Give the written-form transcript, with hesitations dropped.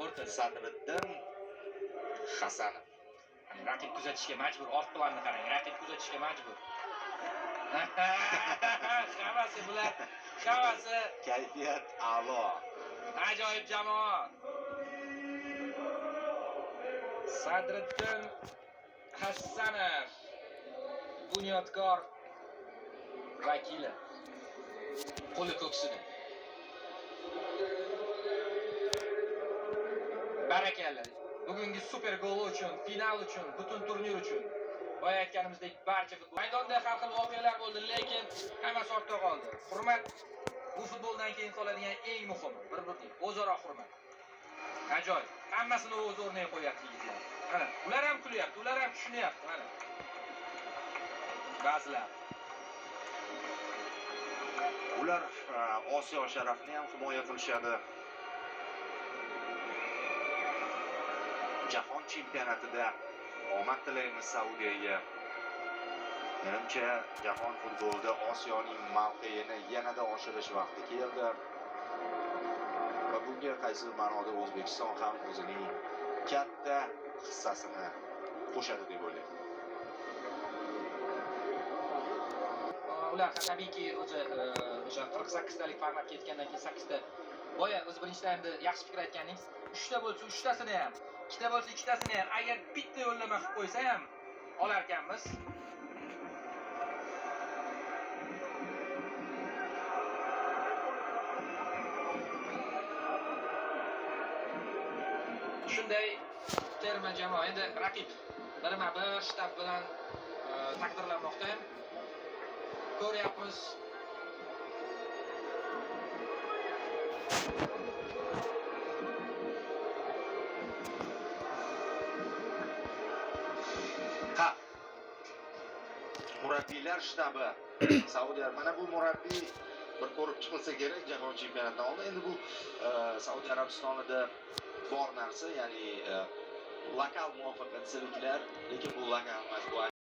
O'rta Sadriddin Hasanov. raqib kuzatishga majbur. Old planni qarang, raqib kuzatishga majbur. Hammasi bular, hammasi Kayfiyat a'lo. ajoyib jamoa. Sadriddin Hasanov Bunyodkor vakili. Qo'li ko'ksida. Barakalla. Bugungi super gol uchun, final uchun, butun turnir uchun. Boya aytganimizdek barcha futbol maydonda har xil voqealar bo'ldi, lekin hammasi ortda qoldi. Hurmat bu futboldan keyin qoladigan eng muhim bir-biriga o'zaro hurmat. Ajoyib. Hammasini o'z o'rniga qo'yapti yigitlar. Mana, ular ham kulyapti, ular ham tushunyapti, mana. Ba'zilar Ular Osiyo sharafini ham himoya qilishadi. Jahon chempionatida omad tilaymiz Saudiyaga. Menimcha jahon futbolida Osiyoning mavqeini yanada oshirish vaqti keldi. Va bunga qaysi ma'noda O'zbekiston ham o'zining katta hissasini qo'shadi deb o'ylayman. ular tabiiyki o'sha 48 talik formatga yetgandan keyin 8 ta boya o'z birinchi taymda yaxshi fikr aytganingiz, 3 ta bo'lsa 3 tasini ham, 2 ta bo'lsa 2 tasini ham agar bitta yo'llama qilib qo'ysa ham olar ekanmiz. Shunday terma jamoa endi raqib birma-bir shtab bilan taqdirlanmoqda. Ko'ryapmiz. Murabbiylar shtabi Saudiya, mana bu murabbiy bir ko'rib chiqilsa kerak jahon chempionatidan oldin. Endi bu Saudiya Arabistonida bor narsa, ya'ni lokal muvaffaqiyatsizliklar, lekin bu lokal emas, bu